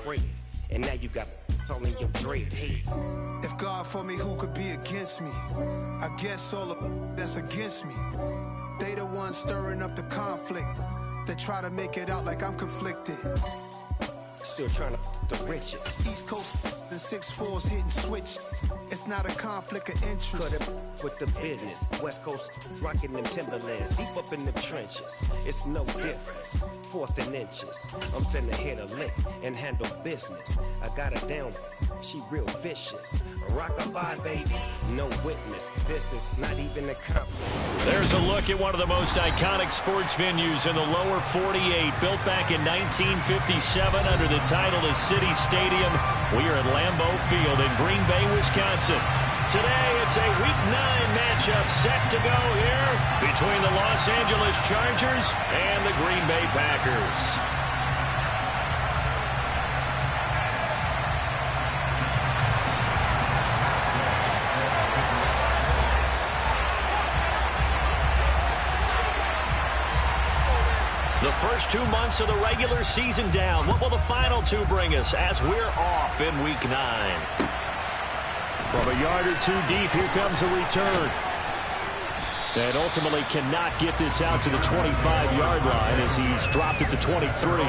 bread. And now you got all in your dread. Hey. If God for me, who could be against me? I guess all the that's against me. They the ones stirring up the conflict. They try to make it out like I'm conflicted. Still trying to the riches. East Coast the 6'4's hitting switch. It's not a conflict of interest. Cut it with the business. West Coast rocking them Timberlands. Deep up in the trenches. It's no different. 4th and inches. I'm finna hit a lick and handle business. I got her down. She real vicious. Rock-a-bye, baby. No witness. This is not even a compliment. There's a look at one of the most iconic sports venues in the lower 48. Built back in 1957 under the title of City Stadium. We are at Lambeau Field in Green Bay, Wisconsin. Today, it's a Week 9 matchup set to go here between the Los Angeles Chargers and the Green Bay Packers. The first 2 months of the regular season down. What will the final 2 bring us as we're off in Week 9? From a yard or 2 deep, here comes a return. And ultimately cannot get this out to the 25-yard line as he's dropped at the 23.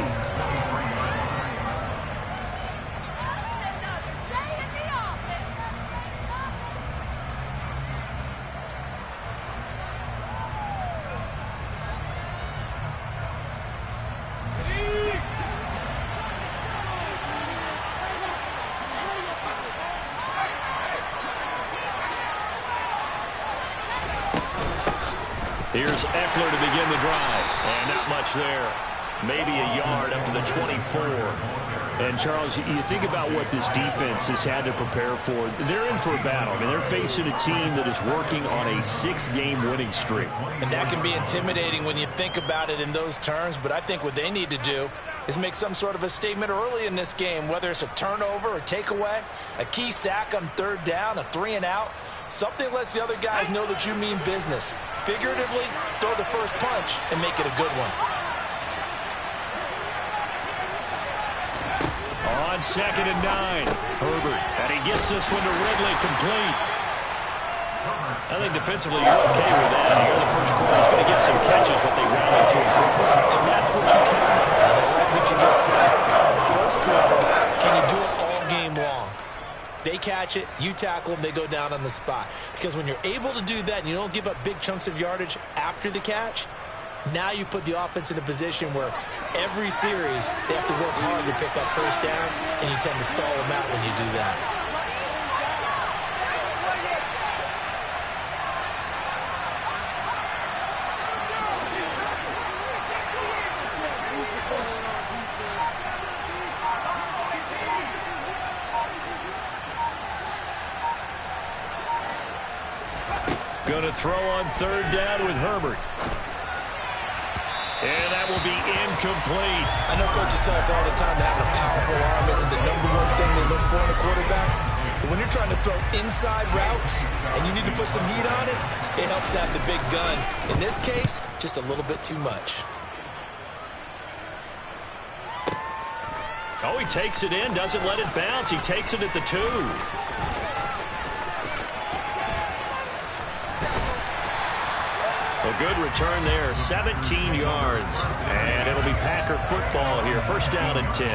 Here's Eckler to begin the drive. And not much there. Maybe a yard up to the 24. And, Charles, you think about what this defense has had to prepare for. They're in for a battle. I mean, they're facing a team that is working on a 6-game winning streak. And that can be intimidating when you think about it in those terms. But I think what they need to do is make some sort of a statement early in this game, whether it's a turnover, a takeaway, a key sack on 3rd down, a 3-and-out. Something lets the other guys know that you mean business. Figuratively, throw the first punch and make it a good one. On 2nd and 9, Herbert. And he gets this one to Ridley complete. I think defensively you're okay with that. Here in the first quarter, he's going to get some catches, but they rally to him quickly. And that's what you count on. I like what you just said. First quarter, can you do it all game long? They catch it, you tackle them, they go down on the spot. Because when you're able to do that and you don't give up big chunks of yardage after the catch, now you put the offense in a position where every series they have to work hard to pick up first downs, and you tend to stall them out when you do that. Going to throw on 3rd down with Herbert. And that will be incomplete. I know coaches tell us all the time that having a powerful arm isn't the #1 thing they look for in a quarterback. But when you're trying to throw inside routes and you need to put some heat on it, it helps have the big gun. In this case, just a little bit too much. Oh, he takes it in, doesn't let it bounce. He takes it at the 2. A good return there, 17 yards. And it'll be Packer football here, 1st down and 10.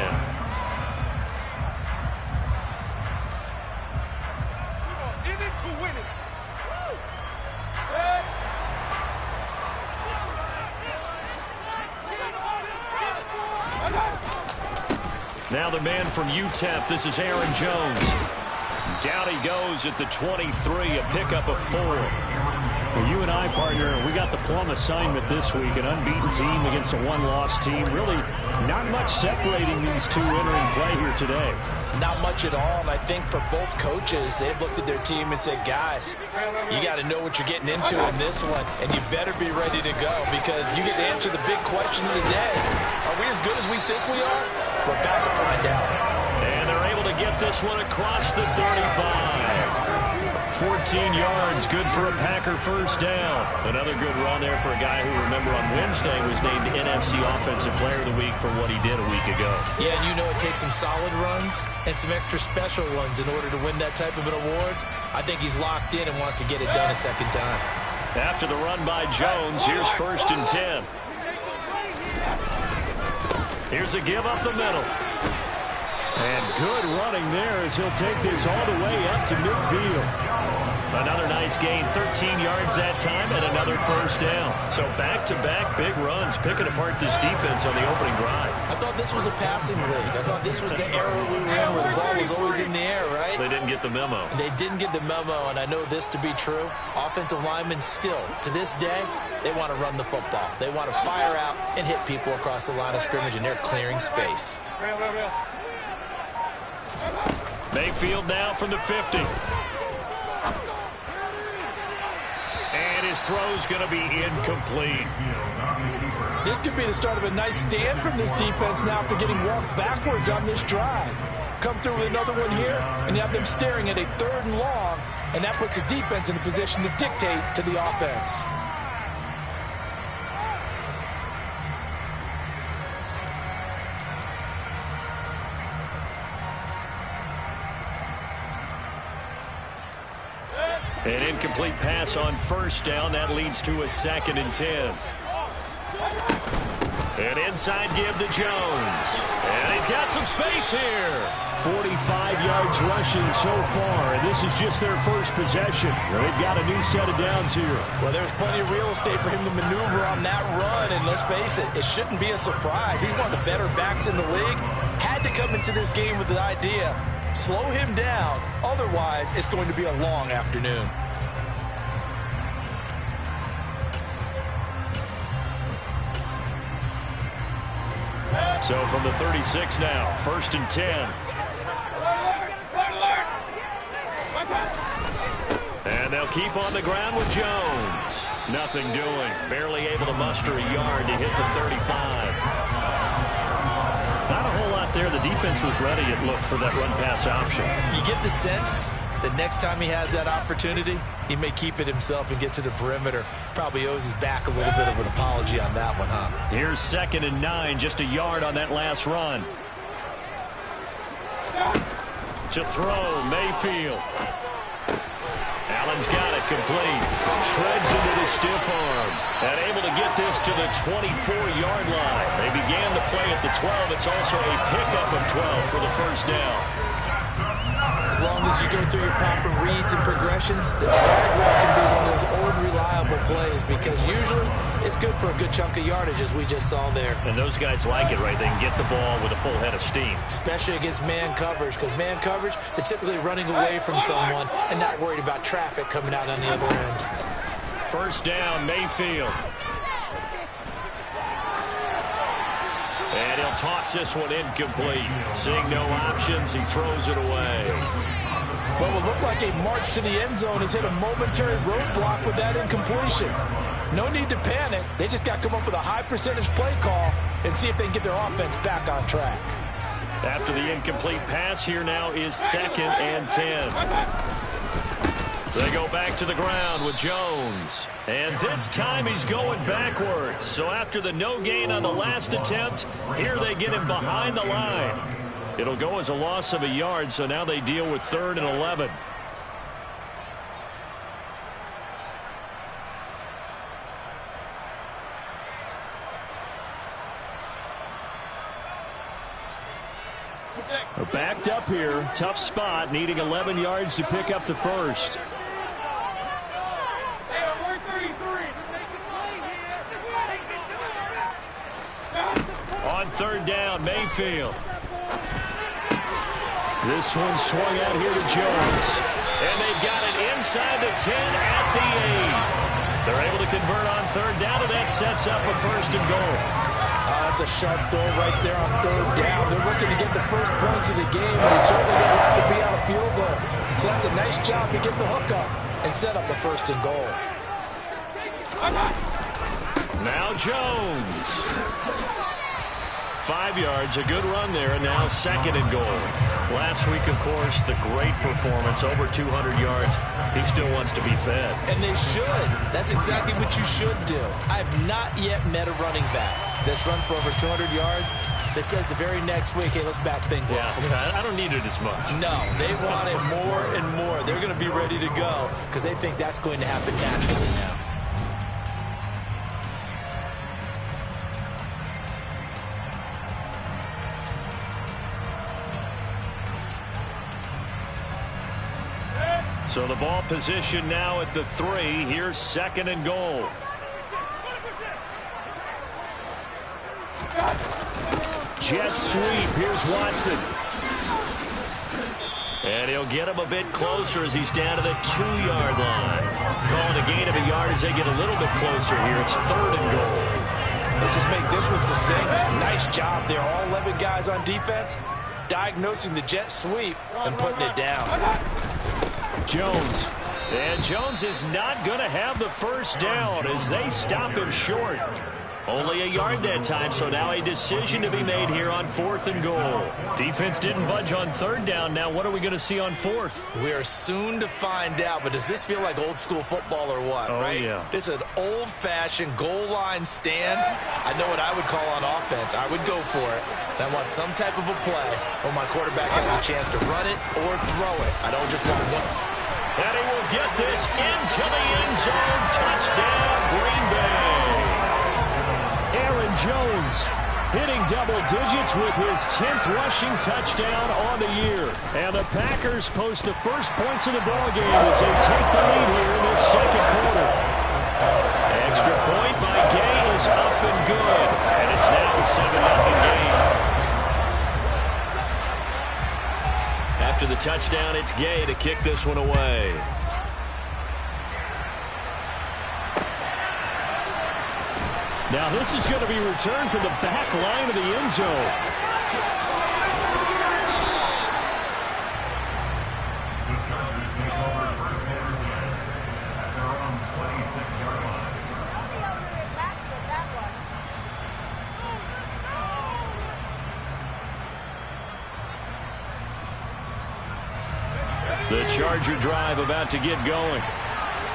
Now the man from UTEP, this is Aaron Jones. Down he goes at the 23, a pickup of 4. Well, you and I, partner, we got the plum assignment this week, an unbeaten team against a 1-loss team. Really not much separating these two entering play here today. Not much at all, and I think for both coaches, they've looked at their team and said, guys, you got to know what you're getting into in this one, and you better be ready to go because you get to answer the big question of the day. Are we as good as we think we are? We're about to find out. And they're able to get this one across the 35. 14 yards, good for a Packer first down. Another good run there for a guy who, remember, on Wednesday was named NFC Offensive Player of the Week for what he did a week ago. Yeah, and you know it takes some solid runs and some extra special ones in order to win that type of an award. I think he's locked in and wants to get it done a second time. After the run by Jones, here's 1st and 10. Here's a give up the middle. And good running there as he'll take this all the way up to midfield. Another nice gain, 13 yards that time, and another first down. So back-to-back big runs, picking apart this defense on the opening drive. I thought this was a passing league. I thought this was the era we were in where the ball was always in the air, right? They didn't get the memo. They didn't get the memo, and I know this to be true. Offensive linemen still, to this day, they want to run the football. They want to fire out and hit people across the line of scrimmage, and they're clearing space. Mayfield now from the 50. And his throw's going to be incomplete. This could be the start of a nice stand from this defense now for getting walked backwards on this drive. Come through with another one here, and you have them staring at a 3rd and long, and that puts the defense in a position to dictate to the offense. An incomplete pass on first down. That leads to a 2nd and 10. An inside give to Jones. And he's got some space here. 45 yards rushing so far, and this is just their first possession. They've got a new set of downs here. Well, there's plenty of real estate for him to maneuver on that run, and let's face it, it shouldn't be a surprise. He's one of the better backs in the league. Had to come into this game with the idea, slow him down, otherwise it's going to be a long afternoon. So from the 36 now, 1st and 10. And they'll keep on the ground with Jones. Nothing doing. Barely able to muster a yard to hit the 35. Not a whole lot there. The defense was ready, it looked, for that run-pass option. You get the sense that next time he has that opportunity, he may keep it himself and get to the perimeter. Probably owes his back a little bit of an apology on that one, huh? Here's 2nd and 9, just a yard on that last run. To throw, Mayfield. Allen's got it complete. Shreds into the stiff arm. And able to get this to the 24-yard line. They began the play at the 12. It's also a pickup of 12 for the first down. As long as you go through your proper reads and progressions, the drag route can be one of those old reliable plays because usually it's good for a good chunk of yardage, as we just saw there. And those guys like it, right? They can get the ball with a full head of steam. Especially against man coverage, because man coverage, they're typically running away from someone and not worried about traffic coming out on the other end. First down, Mayfield. And he'll toss this one incomplete. Seeing no options, he throws it away. What will look like a march to the end zone has hit a momentary roadblock with that incompletion. No need to panic. They just got to come up with a high percentage play call and see if they can get their offense back on track. After the incomplete pass, here now is 2nd and 10. They go back to the ground with Jones. And this time he's going backwards. So after the no gain on the last attempt, here they get him behind the line. It'll go as a loss of a yard, so now they deal with 3rd and 11. They're backed up here. Tough spot, needing 11 yards to pick up the first. On 3rd down, Mayfield. This one swung out here to Jones. And they've got it inside the 10 at the 8. They're able to convert on 3rd down, and that sets up a 1st and goal. That's a sharp throw right there on 3rd down. They're looking to get the first points of the game, and they certainly don't want to be on a field goal. So that's a nice job to get the hook up and set up a 1st and goal. Now Jones. 5 yards, a good run there, and now 2nd and goal. Last week, of course, the great performance, over 200 yards. He still wants to be fed. And they should. That's exactly what you should do. I have not yet met a running back that's run for over 200 yards that says the very next week, hey, let's back things up. Yeah, I don't need it as much. No, they want it more and more. They're going to be ready to go because they think that's going to happen naturally now. So the ball position now at the 3. Here's 2nd and goal. Jet sweep. Here's Watson. And he'll get him a bit closer as he's down to the 2-yard line. Calling a gain of a yard as they get a little bit closer here. It's 3rd and goal. Let's just make this one succinct. Nice job there. All 11 guys on defense diagnosing the jet sweep and putting it down. Jones. And Jones is not going to have the first down as they stop him short. Only a yard that time, so now a decision to be made here on 4th and goal. Defense didn't budge on 3rd down. Now what are we going to see on 4th? We are soon to find out, but does this feel like old school football or what, right? Yeah. This is an old-fashioned goal line stand. I know what I would call on offense. I would go for it. And I want some type of a play where my quarterback has a chance to run it or throw it. I don't just want one. And he will get this into the end zone. Touchdown, Green Bay. Aaron Jones hitting double digits with his 10th rushing touchdown on the year. And the Packers post the first points of the ballgame as they take the lead here in this 2nd quarter. Extra point by Gay is up and good. And it's now a 7-0 game. After the touchdown, it's Gay to kick this one away. Now this is going to be returned from the back line of the end zone. The Charger drive about to get going.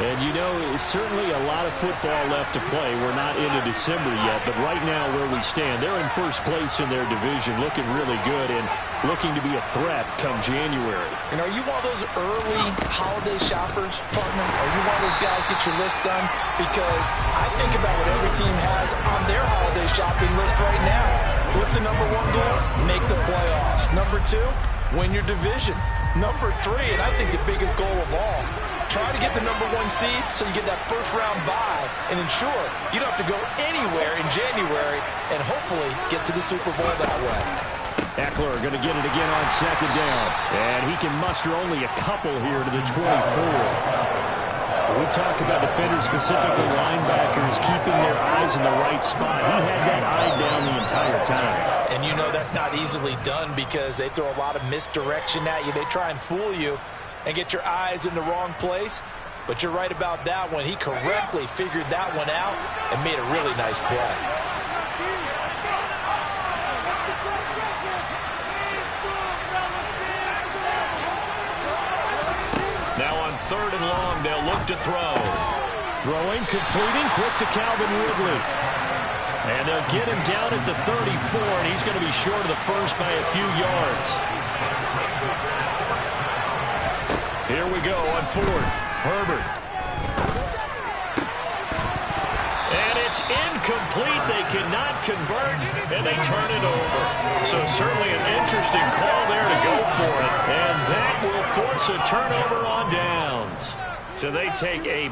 And, you know, certainly a lot of football left to play. We're not into December yet, but right now where we stand, they're in first place in their division, looking really good and looking to be a threat come January. And are you one of those early holiday shoppers, partner? Are you one of those guys get your list done? Because I think about what every team has on their holiday shopping list right now. What's the number 1 goal? Make the playoffs. Number 2, win your division. Number 3, and I think the biggest goal of all, try to get the number 1 seed so you get that first-round bye and ensure you don't have to go anywhere in January and hopefully get to the Super Bowl that way. Eckler going to get it again on 2nd down. And he can muster only a couple here to the 24. We talk about defenders, specifically linebackers, keeping their eyes in the right spot. He had that eye down the entire time. And you know that's not easily done because they throw a lot of misdirection at you. They try and fool you and get your eyes in the wrong place. But you're right about that one. He correctly figured that one out and made a really nice play. Now on 3rd and long, they'll look to throw. Throwing, completing, quick to Calvin Ridley. And they'll get him down at the 34, and he's going to be short of the first by a few yards. Here we go on 4th. Herbert. And it's incomplete. They cannot convert, and they turn it over. So certainly an interesting call there to go for it. And that will force a turnover on downs. So they take a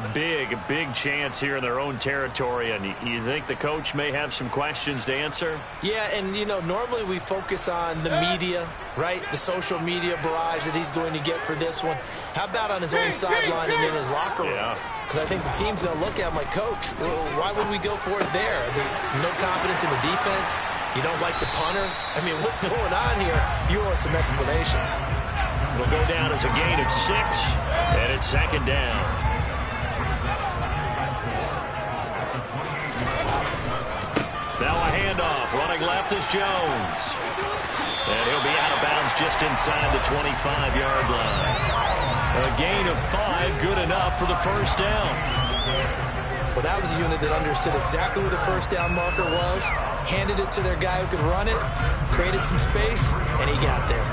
big chance here in their own territory, and you think the coach may have some questions to answer? Yeah, and, you know, normally we focus on the media, right? The social media barrage that he's going to get for this one. How about on his own sideline and in his locker room? Yeah. Because I think the team's going to look at him like, Coach, why would we go for it there? I mean, no confidence in the defense. You don't like the punter? I mean, what's going on here? You want some explanations. It'll go down as a gain of 6, and it's 2nd down. Now a handoff. Running left is Jones. And he'll be out of bounds just inside the 25-yard line. A gain of 5, good enough for the first down. Well, that was a unit that understood exactly where the first down marker was, handed it to their guy who could run it, created some space, and he got there.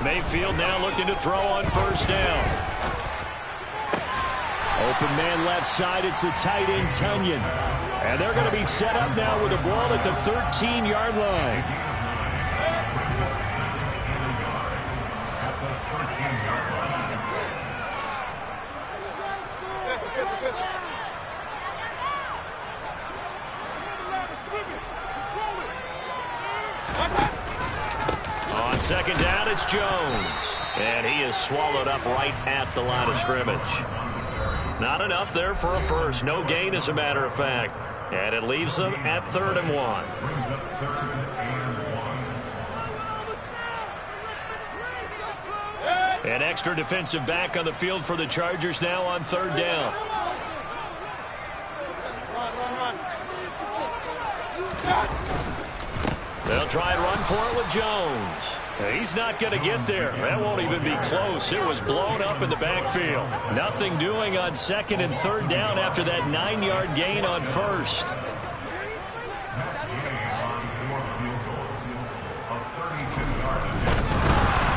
Mayfield now looking to throw on first down. Open man left side. It's the tight end, Tunyon. And they're going to be set up now with the ball at the 13-yard line. On second down, it's Jones. And he is swallowed up right at the line of scrimmage. Not enough there for a first. No gain, as a matter of fact. And it leaves them at 3rd and 1. An extra defensive back on the field for the Chargers now on 3rd down. They'll try and run for it with Jones. He's not going to get there. That won't even be close. It was blown up in the backfield. Nothing doing on 2nd and 3rd down after that 9-yard gain on 1st.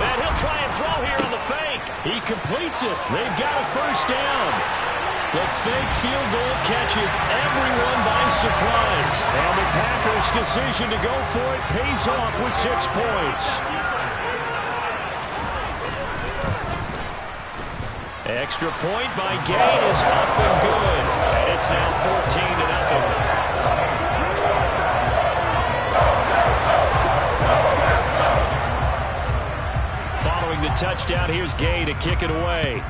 And he'll try and throw here on the fake. He completes it. They've got a first down. The fake field goal catches everyone by surprise. And the Packers' decision to go for it pays off with 6 points. Extra point by Gay is up and good. And it's now 14-0. Following the touchdown, here's Gay to kick it away.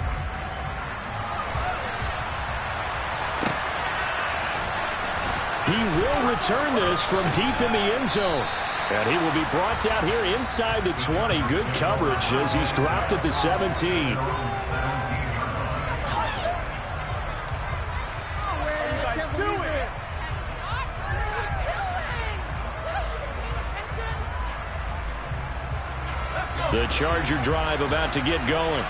He will return this from deep in the end zone. And he will be brought down here inside the 20. Good coverage as he's dropped at the 17. The Charger drive about to get going.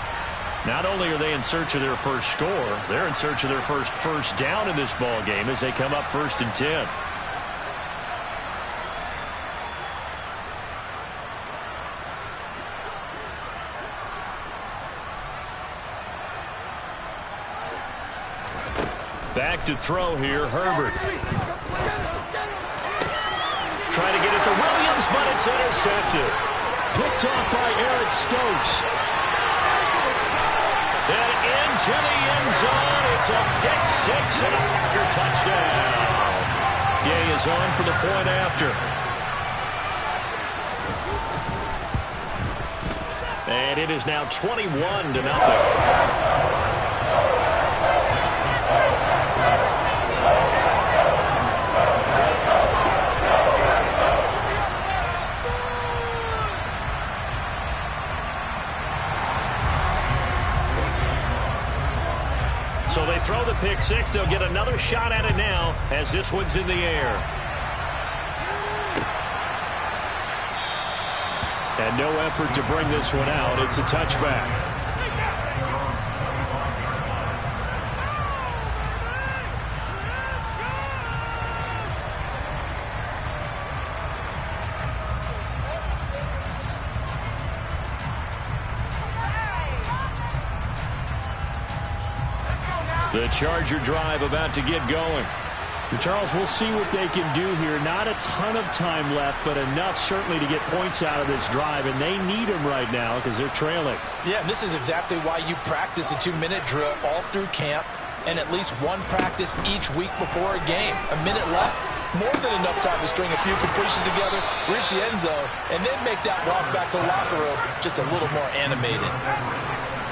Not only are they in search of their first score, they're in search of their first down in this ball game as they come up 1st and 10. Back to throw here, Herbert. Trying to get it to Williams, but it's intercepted. Picked off by Eric Stokes. And into the end zone. It's a pick 6 and a Packer touchdown. Gay is on for the point after. And it is now 21-0. So they throw the pick 6. They'll get another shot at it now as this one's in the air. And no effort to bring this one out. It's a touchback. The Charger drive about to get going. And Charles, we'll see what they can do here. Not a ton of time left, but enough certainly to get points out of this drive, and they need them right now because they're trailing. Yeah, and this is exactly why you practice a 2-minute drill all through camp and at least one practice each week before a game. A minute left, more than enough time to string a few completions together, reach the end zone, and then make that walk back to the locker room just a little more animated.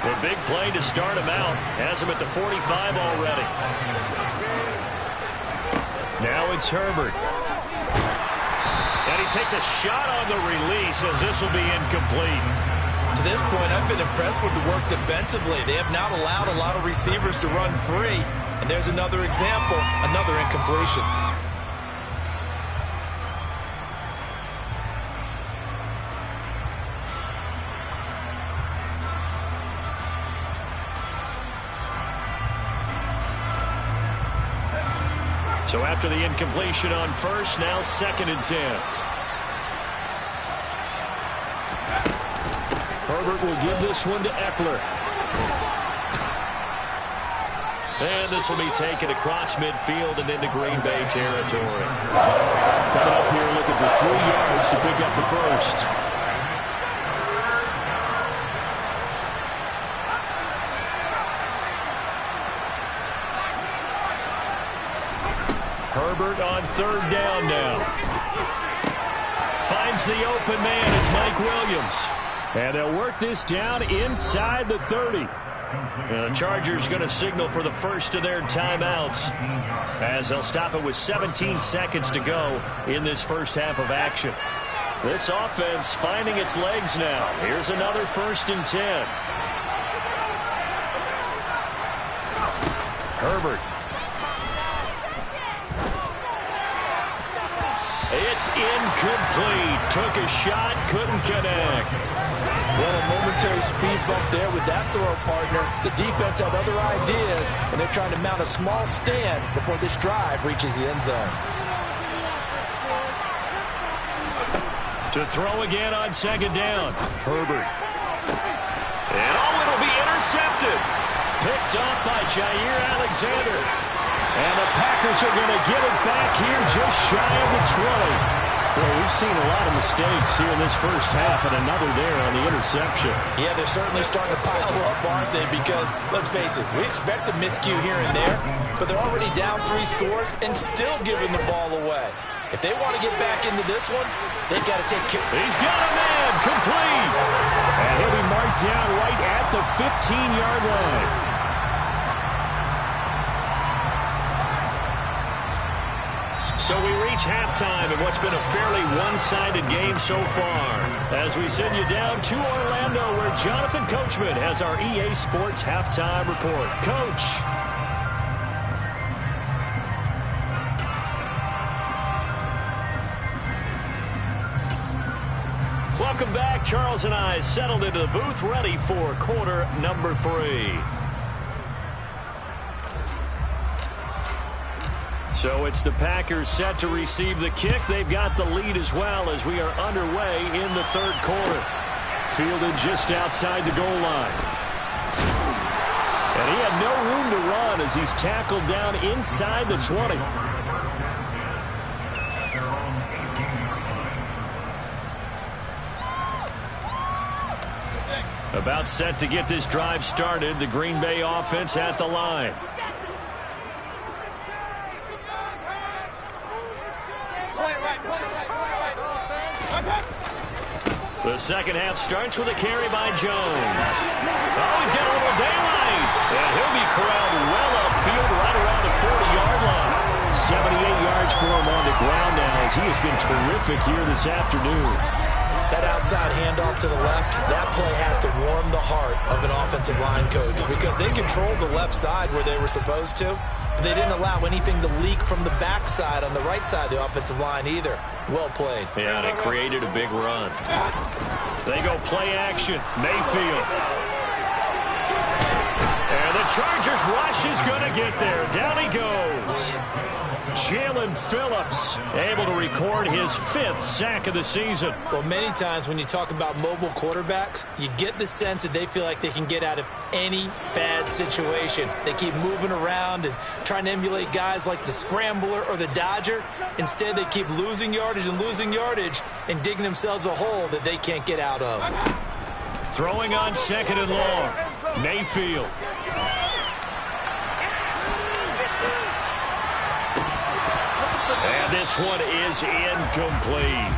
The big play to start him out. Has him at the 45 already. Now it's Herbert. And he takes a shot on the release as this will be incomplete. To this point, I've been impressed with the work defensively. They have not allowed a lot of receivers to run free. And there's another example, another incompletion. So after the incompletion on first, now 2nd and 10. Herbert will give this one to Eckler. And this will be taken across midfield and into Green Bay territory. Coming up here looking for 3 yards to pick up the first. Herbert on 3rd down now. Finds the open man. It's Mike Williams. And they'll work this down inside the 30. The Chargers going to signal for the first of their timeouts as they'll stop it with 17 seconds to go in this first half of action. This offense finding its legs now. Here's another 1st and 10. Herbert. It's incomplete. Took a shot, couldn't connect. Well, a momentary speed bump there with that throw, partner. The defense had other ideas, and they're trying to mount a small stand before this drive reaches the end zone. To throw again on 2nd down. Herbert. And it'll be intercepted. Picked off by Jair Alexander. And the Packers are going to get it back here just shy of the 20. Well, we've seen a lot of mistakes here in this first half, and another there on the interception. Yeah, they're certainly starting to pile up, aren't they? Because, let's face it, we expect a miscue here and there, but they're already down 3 scores and still giving the ball away. If they want to get back into this one, they've got to take care. He's got a man, complete. And he'll be marked down right at the 15-yard line. So we reach halftime in what's been a fairly one-sided game so far. As we send you down to Orlando, where Jonathan Coachman has our EA Sports halftime report. Coach. Welcome back. Charles and I settled into the booth, ready for quarter number 3. So it's the Packers set to receive the kick. They've got the lead as well as we are underway in the 3rd quarter. Fielded just outside the goal line. And he had no room to run as he's tackled down inside the 20. About set to get this drive started. The Green Bay offense at the line. The second half starts with a carry by Jones. Oh, he's got a little daylight. And he'll be corralled well upfield right around the 40-yard line. 78 yards for him on the ground now as he has been terrific here this afternoon. That outside handoff to the left, that play has to warm the heart of an offensive line coach because they controlled the left side where they were supposed to, but they didn't allow anything to leak from the backside on the right side of the offensive line either. Well played. Yeah, and it created a big run. They go play action. Mayfield. And the Chargers rush is going to get there. Down he goes. Jalen Phillips able to record his 5th sack of the season. Well, many times when you talk about mobile quarterbacks, you get the sense that they feel like they can get out of any bad situation. They keep moving around and trying to emulate guys like the Scrambler or the Dodger. Instead, they keep losing yardage and digging themselves a hole that they can't get out of. Throwing on 2nd and long. Mayfield. And this one is incomplete.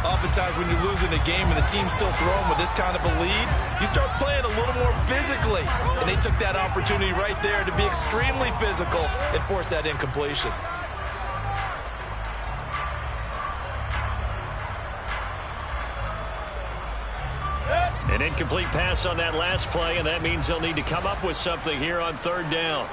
Oftentimes when you're losing a game and the team's still throwing with this kind of a lead, you start playing a little more physically. And they took that opportunity right there to be extremely physical and force that incompletion. An incomplete pass on that last play, and that means they'll need to come up with something here on third down.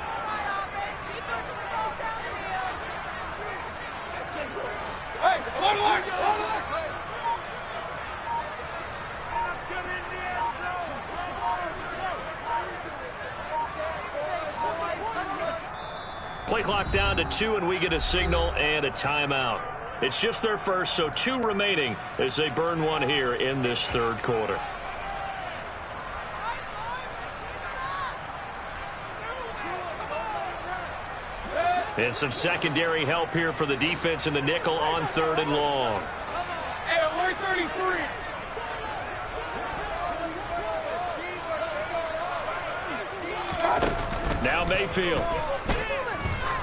Play clock down to 2, and we get a signal and a timeout. It's just their first, so 2 remaining as they burn one here in this third quarter. And some secondary help here for the defense in the nickel on third and long. Hey, 33. Now Mayfield.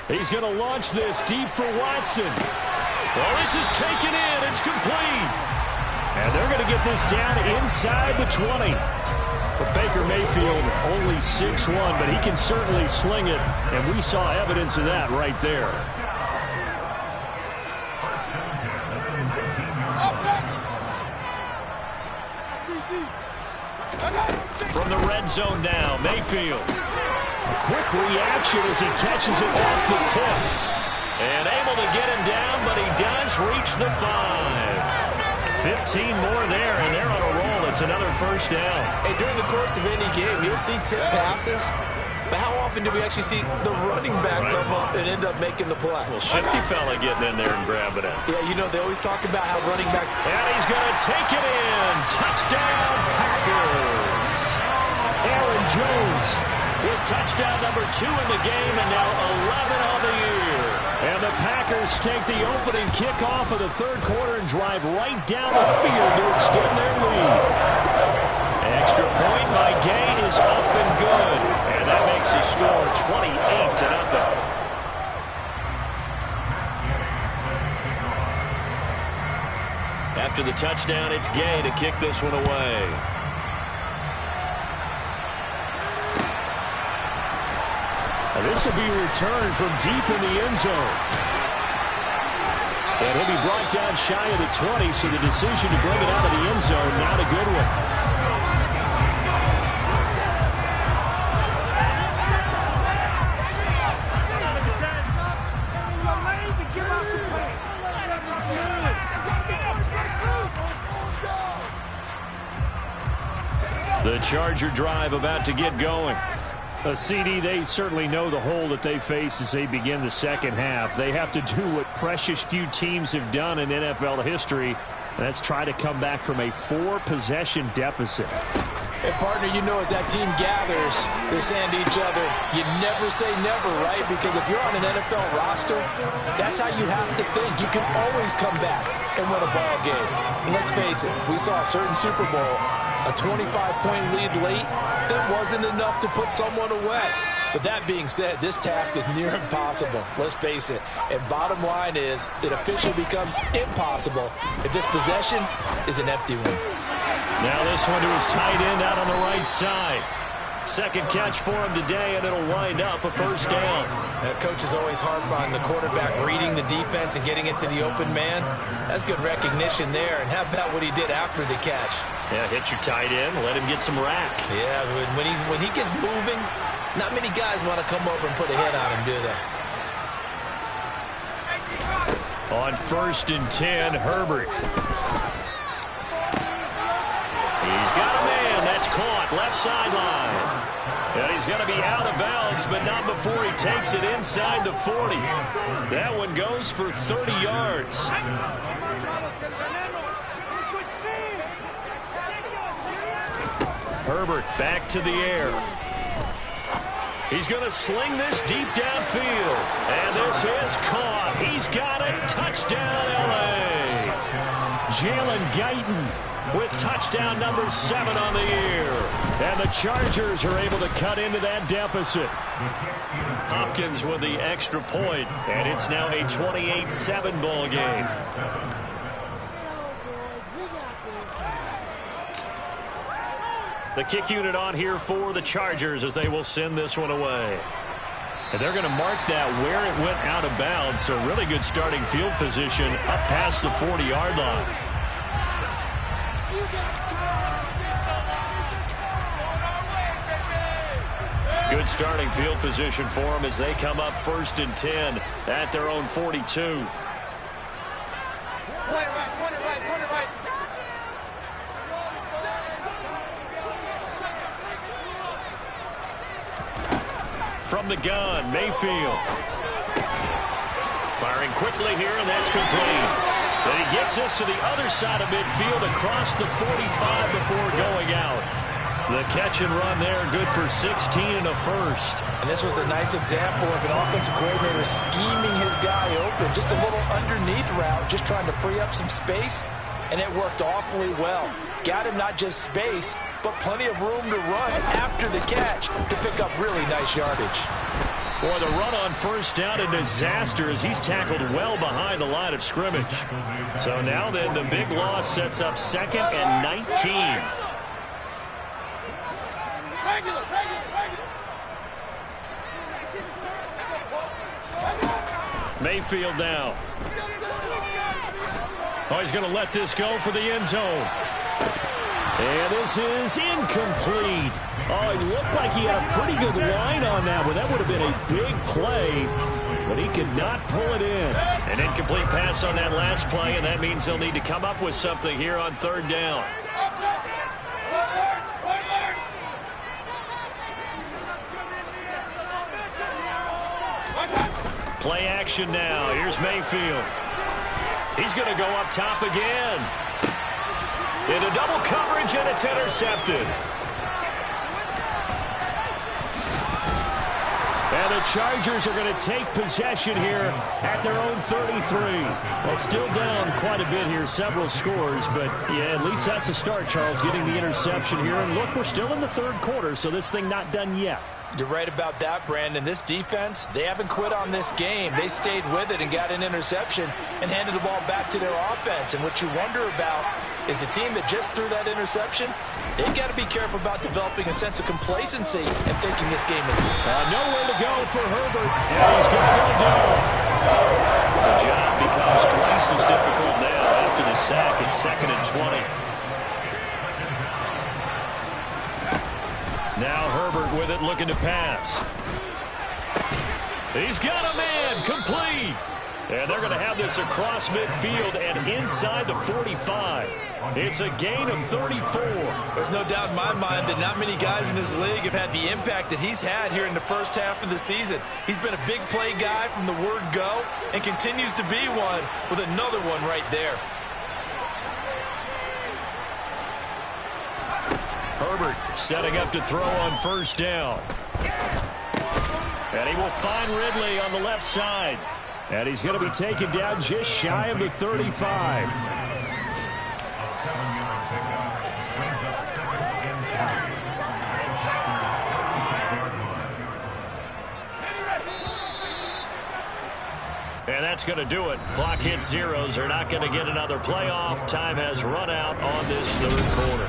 He's going to launch this deep for Watson. Well, this is taken in. It's complete. And they're going to get this down inside the 20. But Baker Mayfield only 6'1", but he can certainly sling it, and we saw evidence of that right there. From the red zone now, Mayfield. A quick reaction as he catches it off the tip. And able to get him down, but he does reach the 5. 15 more there, and they're on a roll. It's another first down. Hey, during the course of any game, you'll see tip passes, but how often do we actually see the running back come up and end up making the play? Well, shifty fella getting in there and grabbing it. Yeah, you know, they always talk about how running backs... And he's going to take it in. Touchdown, Packers. Aaron Jones with touchdown number 2 in the game, and now 11 on the year. And the Packers take the opening kickoff of the third quarter and drive right down the field to extend their lead. Extra point by Gay is up and good. And that makes the score 28-0. After the touchdown, it's Gay to kick this one away. This will be returned from deep in the end zone. And he'll be brought down shy of the 20, so the decision to bring it out of the end zone, not a good one. The Charger drive about to get going. A CD, they certainly know the hole that they face as they begin the second half. They have to do what precious few teams have done in NFL history, and that's try to come back from a 4-possession deficit. And, partner, you know, as that team gathers, they're saying to each other, you never say never, right? Because if you're on an NFL roster, that's how you have to think. You can always come back and win a ball game. And let's face it, we saw a certain Super Bowl, a 25-point lead late, it wasn't enough to put someone away. But that being said, this task is near impossible. Let's face it. And bottom line is, it officially becomes impossible if this possession is an empty one. Now this one to his tight end out on the right side. Second catch for him today, and it'll wind up a first down. Coaches always harp on the quarterback reading the defense and getting it to the open man. That's good recognition there. And how about what he did after the catch? Yeah, hit your tight end, let him get some rack. Yeah, when he gets moving, not many guys want to come over and put a hit on him, do they? On 1st and 10, Herbert. He's got a man. That's caught. Left sideline. And he's going to be out of bounds, but not before he takes it inside the 40. That one goes for 30 yards. Herbert back to the air. He's going to sling this deep downfield. And this is caught. He's got it. Touchdown, L.A. Jalen Guyton with touchdown number 7 on the year. And the Chargers are able to cut into that deficit. Hopkins with the extra point, and it's now a 28-7 ball game. The kick unit on here for the Chargers as they will send this one away. And they're going to mark that where it went out of bounds. So really good starting field position up past the 40-yard line. Good starting field position for them as they come up 1st and 10 at their own 42. From the gun, Mayfield. Firing quickly here, and that's complete. Then he gets this to the other side of midfield across the 45 before going out. The catch and run there, good for 16 and a first. And this was a nice example of an offensive coordinator scheming his guy open. Just a little underneath route, just trying to free up some space, and it worked awfully well. Got him not just space, but plenty of room to run after the catch to pick up really nice yardage. Boy, the run on 1st down, a disaster as he's tackled well behind the line of scrimmage. So now then the big loss sets up 2nd and 19. Mayfield now. Oh, he's going to let this go for the end zone. And this is incomplete. Oh, it looked like he had a pretty good line on that one. That would have been a big play, but he could not pull it in. An incomplete pass on that last play, and that means they'll need to come up with something here on 3rd down. Play action now. Here's Mayfield. He's going to go up top again. Into double coverage, and it's intercepted. And the Chargers are going to take possession here at their own 33. Well, still down quite a bit here, several scores, but yeah, at least that's a start, Charles, getting the interception here. And look, we're still in the 3rd quarter, so this thing not done yet. You're right about that, Brandon. This defense, they haven't quit on this game. They stayed with it and got an interception and handed the ball back to their offense. And what you wonder about is the team that just threw that interception, they've got to be careful about developing a sense of complacency and thinking this game is nowhere to go for Herbert. And he's going to go down. The job becomes twice as difficult now after the sack. It's 2nd and 20. Now Herbert with it, looking to pass. He's got a man, complete. And they're going to have this across midfield and inside the 45. It's a gain of 34. There's no doubt in my mind that not many guys in this league have had the impact that he's had here in the 1st half of the season. He's been a big play guy from the word go and continues to be one with another one right there. Herbert setting up to throw on 1st down. And he will find Ridley on the left side. And he's going to be taken down just shy of the 35. And that's going to do it. Clock hits zeros. They're not going to get another playoff. Time has run out on this 3rd quarter.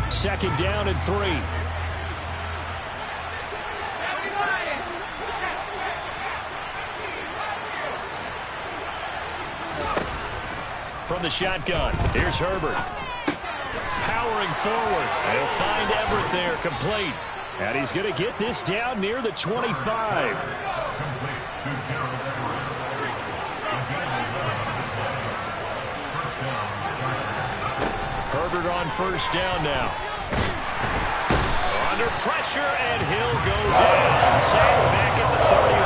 Second down and 3. From the shotgun, here's Herbert. Powering forward. He'll find Everett there, complete. And he's going to get this down near the 25. Herbert on 1st down now. Under pressure, and he'll go down. Saints back at the 31.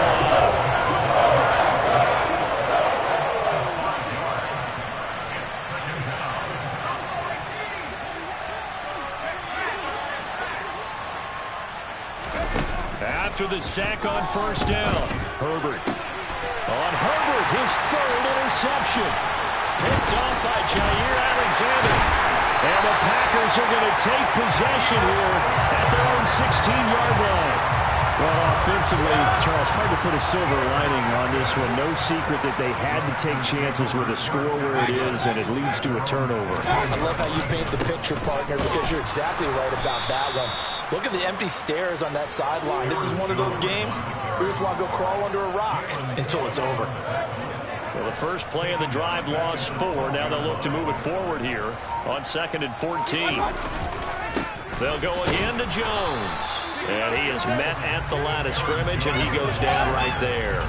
After the sack on 1st down, Herbert. On Herbert, his 3rd interception. Picked off by Jair Alexander. And the Packers are going to take possession here at their own 16-yard line. Well, offensively, Charles, hard to put a silver lining on this one. No secret that they had to take chances with a score where it is, and it leads to a turnover. I love how you paint the picture, partner, because you're exactly right about that one. Look at the empty stares on that sideline. This is one of those games where you just want to go crawl under a rock until it's over. Well, the first play of the drive lost 4. Now they'll look to move it forward here on 2nd and 14. They'll go again to Jones. And he is met at the line of scrimmage, and he goes down right there.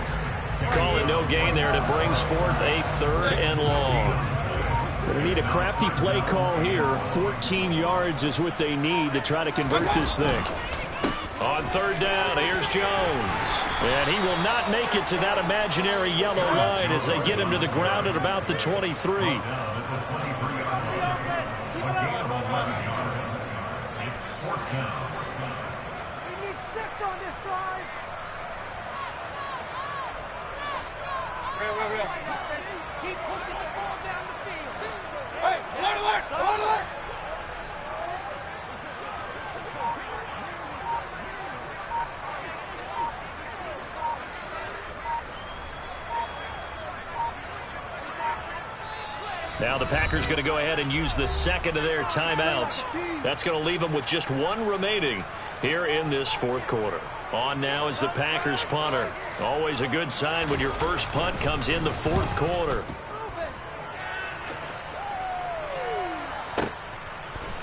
Calling no gain there, and it brings forth a 3rd and long. Going to need a crafty play call here. 14 yards is what they need to try to convert this thing. On 3rd down, here's Jones. And he will not make it to that imaginary yellow line as they get him to the ground at about the 23. Now the Packers going to go ahead and use the 2nd of their timeouts. That's going to leave them with just 1 remaining here in this 4th quarter. On now is the Packers punter. Always a good sign when your first punt comes in the 4th quarter.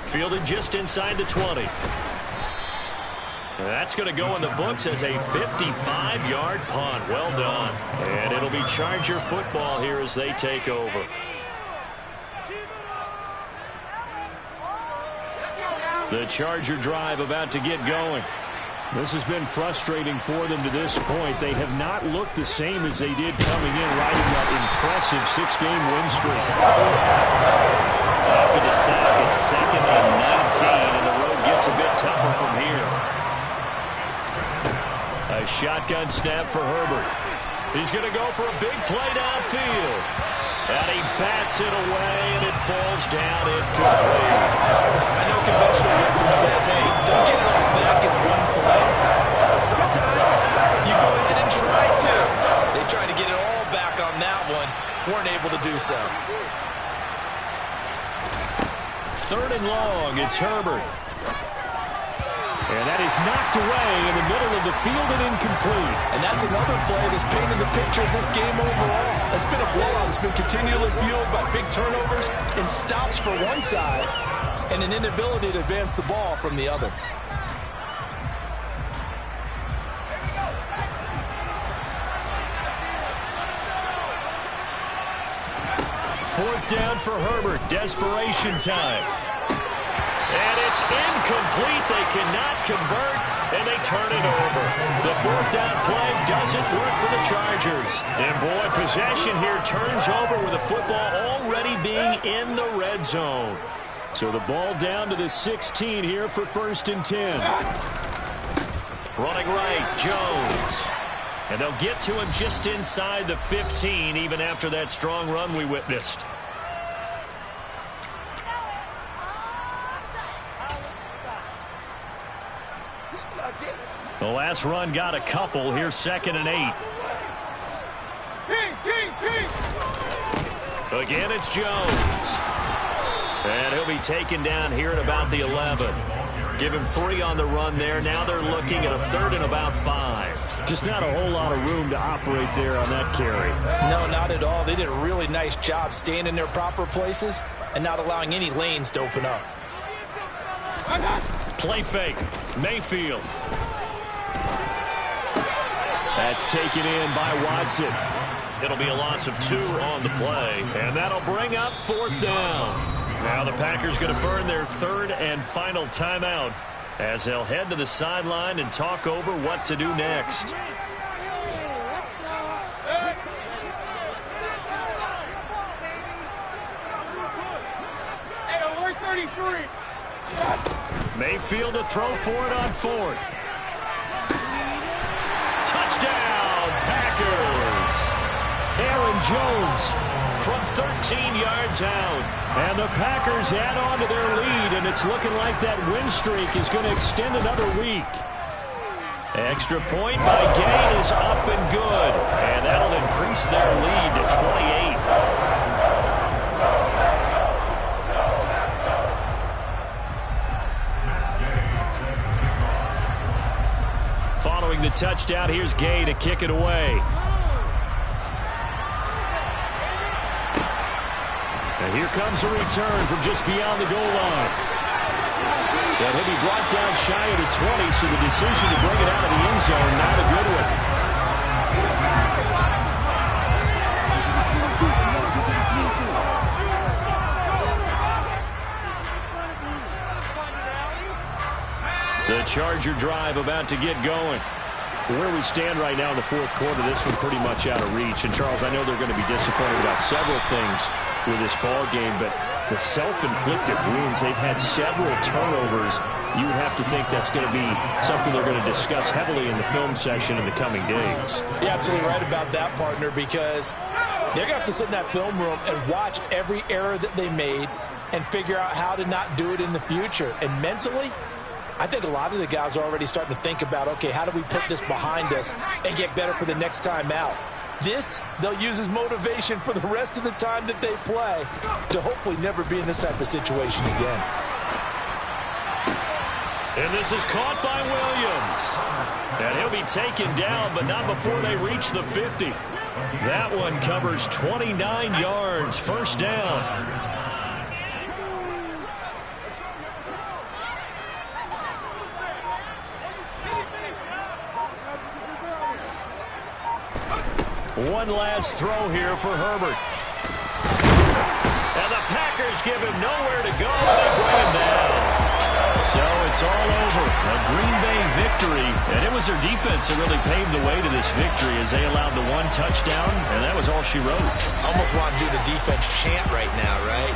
Fielded just inside the 20. That's going to go in the books as a 55-yard punt. Well done. And it'll be Charger football here as they take over. The Charger drive about to get going. This has been frustrating for them to this point. They have not looked the same as they did coming in, riding that impressive 6-game win streak. After the sack, it's 2nd and 19, and the road gets a bit tougher from here. A shotgun snap for Herbert. He's going to go for a big play downfield. And he bats it away, and it falls down incomplete. I know conventional wisdom says, hey, don't get it all back in one play. But sometimes you go ahead and try to. They tried to get it all back on that one. Weren't able to do so. 3rd and long, it's Herbert. And that is knocked away in the middle of the field and incomplete. And that's another play that's painted the picture of this game overall. It's been a blowout. It's been continually fueled by big turnovers and stops for one side and an inability to advance the ball from the other. Fourth down for Herbert. Desperation time. And it's incomplete. They cannot convert, and they turn it over. The 4th down play doesn't work for the Chargers. And, boy, possession here turns over with the football already being in the red zone. So the ball down to the 16 here for 1st and 10. Running right, Jones. And they'll get to him just inside the 15, even after that strong run we witnessed. The last run got a couple. Here's 2nd and 8. Again, it's Jones. And he'll be taken down here at about the 11. Give him 3 on the run there. Now they're looking at a 3rd and about 5. Just not a whole lot of room to operate there on that carry. No, not at all. They did a really nice job staying in their proper places and not allowing any lanes to open up. Play fake. Mayfield. That's taken in by Watson. It'll be a loss of 2 on the play, and that'll bring up 4th down. Now the Packers going to burn their 3rd and final timeout as they'll head to the sideline and talk over what to do next. Mayfield to throw for it on 4th. Touchdown, Packers. Aaron Jones from 13 yards out. And the Packers add on to their lead, and it's looking like that win streak is going to extend another week. Extra point by Gay is up and good, and that'll increase their lead to 28. Following the touchdown, here's Gay to kick it away. And here comes a return from just beyond the goal line. And he'll be brought down shy of the 20, so the decision to bring it out of the end zone, not a good one. The Charger drive about to get going. Where we stand right now in the fourth quarter, this one pretty much out of reach. And, Charles, I know they're going to be disappointed about several things with this ball game, but the self-inflicted wounds, they've had several turnovers. You would have to think that's going to be something they're going to discuss heavily in the film session in the coming days. You're absolutely right about that, partner, because they're going to have to sit in that film room and watch every error that they made and figure out how to not do it in the future. And mentally, I think a lot of the guys are already starting to think about, okay, how do we put this behind us and get better for the next time out? This, they'll use as motivation for the rest of the time that they play to hopefully never be in this type of situation again. And this is caught by Williams. And he'll be taken down, but not before they reach the 50. That one covers 29 yards, first down. One last throw here for Herbert. And the Packers give him nowhere to go, and they bring him down. So it's all over. A Green Bay victory, and it was their defense that really paved the way to this victory as they allowed the one touchdown, and that was all she wrote. Almost want to do the defense chant right now, right?